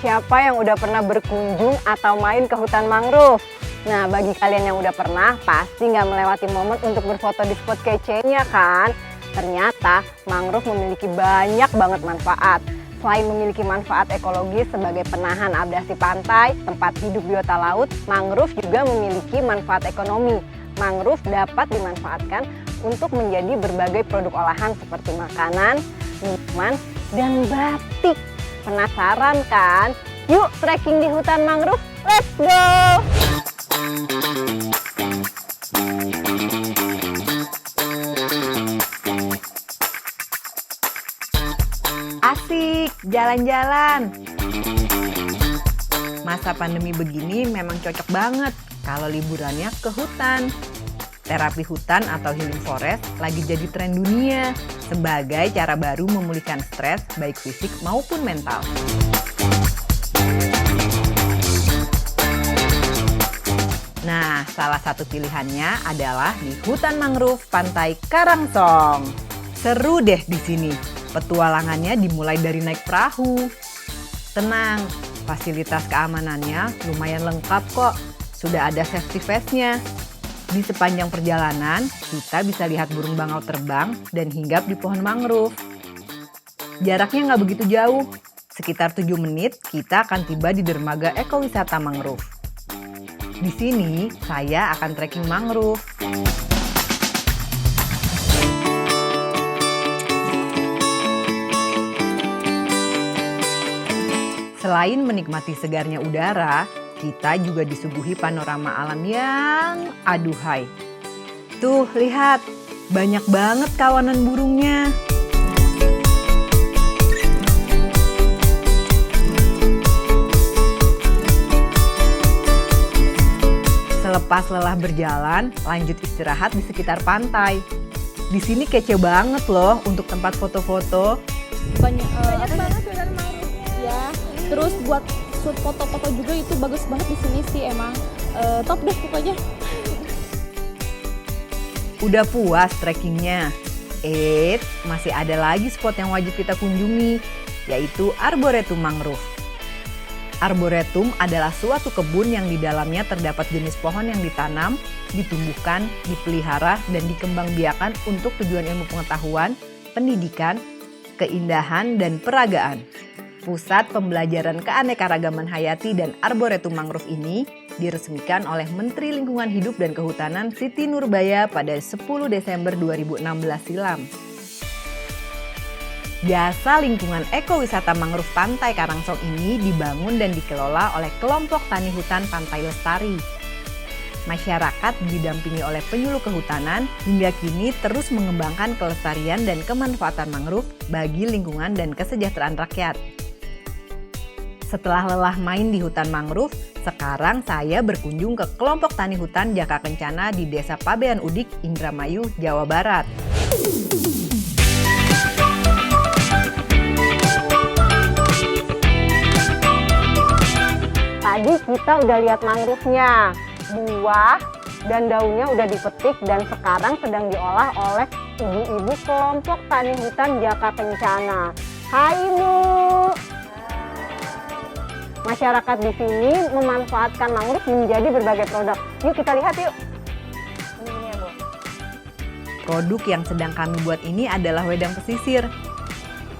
siapa yang udah pernah berkunjung atau main ke hutan mangrove? Nah, bagi kalian yang udah pernah, pasti nggak melewati momen untuk berfoto di spot kece-nya kan? Ternyata mangrove memiliki banyak banget manfaat. Selain memiliki manfaat ekologis sebagai penahan abrasi pantai, tempat hidup biota laut, mangrove juga memiliki manfaat ekonomi. Mangrove dapat dimanfaatkan untuk menjadi berbagai produk olahan seperti makanan, minuman, dan batik. Penasaran kan? Yuk trekking di hutan mangrove, let's go! Asik, jalan-jalan. Masa pandemi begini memang cocok banget kalau liburannya ke hutan. Terapi hutan atau healing forest lagi jadi tren dunia sebagai cara baru memulihkan stres baik fisik maupun mental. Nah, salah satu pilihannya adalah di hutan mangrove Pantai Karangsong. Seru deh di sini. Petualangannya dimulai dari naik perahu. Tenang, fasilitas keamanannya lumayan lengkap kok. Sudah ada safety vest-nya. Di sepanjang perjalanan, kita bisa lihat burung bangau terbang dan hinggap di pohon mangrove. Jaraknya nggak begitu jauh. Sekitar 7 menit, kita akan tiba di dermaga ekowisata mangrove. Di sini, saya akan trekking mangrove. Selain menikmati segarnya udara, kita juga disuguhi panorama alam yang aduhai. Tuh, lihat, banyak banget kawanan burungnya. Selepas lelah berjalan, lanjut istirahat di sekitar pantai. Di sini kece banget loh untuk tempat foto-foto. Banyak banget hutan mangrove-nya. Ya, terus buat shoot foto-foto juga itu bagus banget di sini sih emang. Top deh pokoknya. Udah puas trekkingnya? Masih ada lagi spot yang wajib kita kunjungi, yaitu Arboretum Mangrove. Arboretum adalah suatu kebun yang di dalamnya terdapat jenis pohon yang ditanam, ditumbuhkan, dipelihara, dan dikembangbiakan untuk tujuan ilmu pengetahuan, pendidikan, keindahan, dan peragaan. Pusat pembelajaran keanekaragaman hayati dan Arboretum Mangrove ini diresmikan oleh Menteri Lingkungan Hidup dan Kehutanan Siti Nurbaya pada 10 Desember 2016 silam. Jasa lingkungan ekowisata mangrove Pantai Karangsong ini dibangun dan dikelola oleh kelompok tani hutan Pantai Lestari. Masyarakat didampingi oleh penyuluh kehutanan hingga kini terus mengembangkan kelestarian dan kemanfaatan mangrove bagi lingkungan dan kesejahteraan rakyat. Setelah lelah main di hutan mangrove, sekarang saya berkunjung ke kelompok tani hutan Jaka Kencana di Desa Pabean Udik, Indramayu, Jawa Barat. Tadi kita udah lihat mangrove-nya, buah dan daunnya udah dipetik dan sekarang sedang diolah oleh ibu-ibu kelompok tani hutan Jaka Kencana. Hai Bu. Masyarakat di sini memanfaatkan mangrove menjadi berbagai produk. Yuk kita lihat yuk. Ini ya Bu. Produk yang sedang kami buat ini adalah wedang pesisir,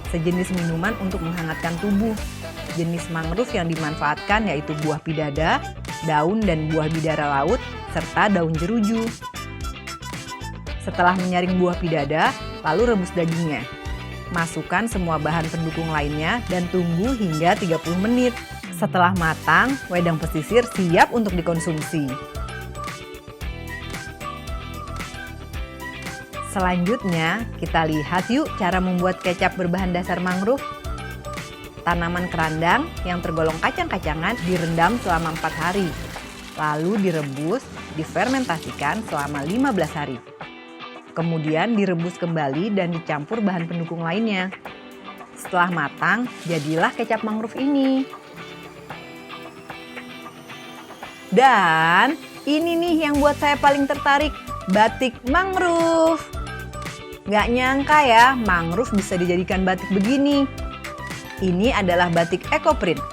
sejenis minuman untuk menghangatkan tubuh. Jenis mangrove yang dimanfaatkan yaitu buah pidada, daun dan buah bidara laut, serta daun jeruju. Setelah menyaring buah pidada, lalu rebus dagingnya. Masukkan semua bahan pendukung lainnya dan tunggu hingga 30 menit. Setelah matang, wedang pesisir siap untuk dikonsumsi. Selanjutnya, kita lihat yuk cara membuat kecap berbahan dasar mangrove. Tanaman kerandang yang tergolong kacang-kacangan direndam selama 4 hari. Lalu direbus, difermentasikan selama 15 hari. Kemudian direbus kembali dan dicampur bahan pendukung lainnya. Setelah matang, jadilah kecap mangrove ini. Dan ini nih yang buat saya paling tertarik, batik mangrove. Nggak nyangka ya, mangrove bisa dijadikan batik begini. Ini adalah batik ekoprint.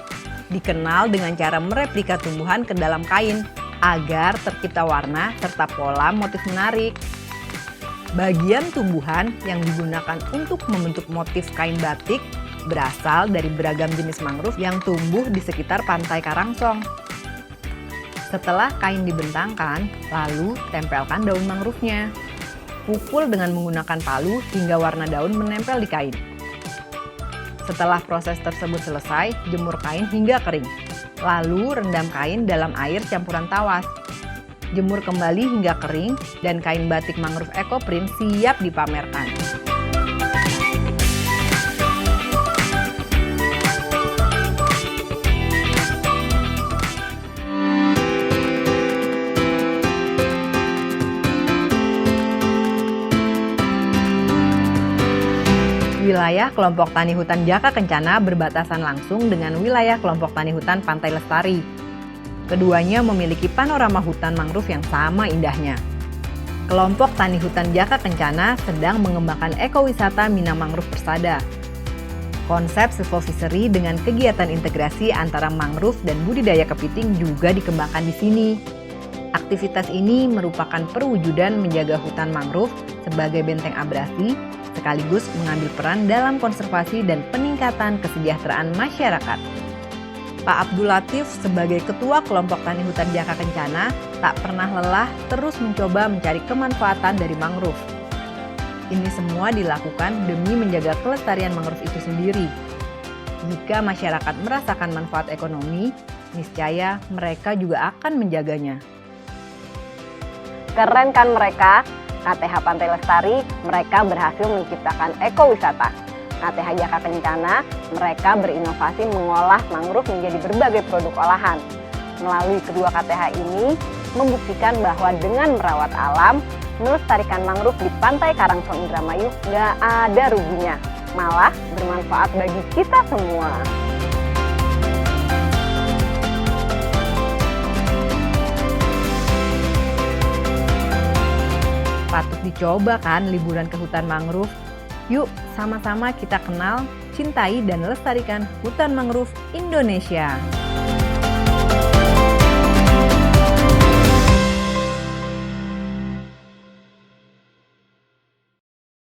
dikenal dengan cara mereplika tumbuhan ke dalam kain agar tercipta warna serta pola motif menarik. Bagian tumbuhan yang digunakan untuk membentuk motif kain batik berasal dari beragam jenis mangrove yang tumbuh di sekitar pantai Karangsong. Setelah kain dibentangkan, lalu tempelkan daun mangrove-nya. Pukul dengan menggunakan palu hingga warna daun menempel di kain. Setelah proses tersebut selesai, jemur kain hingga kering. Lalu rendam kain dalam air campuran tawas. Jemur kembali hingga kering dan kain batik mangrove ecoprint siap dipamerkan. Wilayah kelompok tani hutan Jaka Kencana berbatasan langsung dengan wilayah kelompok tani hutan Pantai Lestari. Keduanya memiliki panorama hutan mangrove yang sama indahnya. Kelompok tani hutan Jaka Kencana sedang mengembangkan ekowisata Mina Mangrove Persada. Konsep silvofishery dengan kegiatan integrasi antara mangrove dan budidaya kepiting juga dikembangkan di sini. Aktivitas ini merupakan perwujudan menjaga hutan mangrove sebagai benteng abrasi, sekaligus mengambil peran dalam konservasi dan peningkatan kesejahteraan masyarakat. Pak Abdul Latif sebagai Ketua Kelompok Tani Hutan Jaka Kencana tak pernah lelah terus mencoba mencari kemanfaatan dari mangrove. Ini semua dilakukan demi menjaga kelestarian mangrove itu sendiri. Jika masyarakat merasakan manfaat ekonomi, niscaya mereka juga akan menjaganya. Keren kan mereka? KTH Pantai Lestari, mereka berhasil menciptakan ekowisata. KTH Jaka Kencana, mereka berinovasi mengolah mangrove menjadi berbagai produk olahan. Melalui kedua KTH ini, membuktikan bahwa dengan merawat alam, melestarikan mangrove di Pantai Karangsong Indramayu nggak ada ruginya, malah bermanfaat bagi kita semua. Patut dicoba kan liburan ke hutan mangrove? Yuk sama-sama kita kenal, cintai dan lestarikan hutan mangrove Indonesia.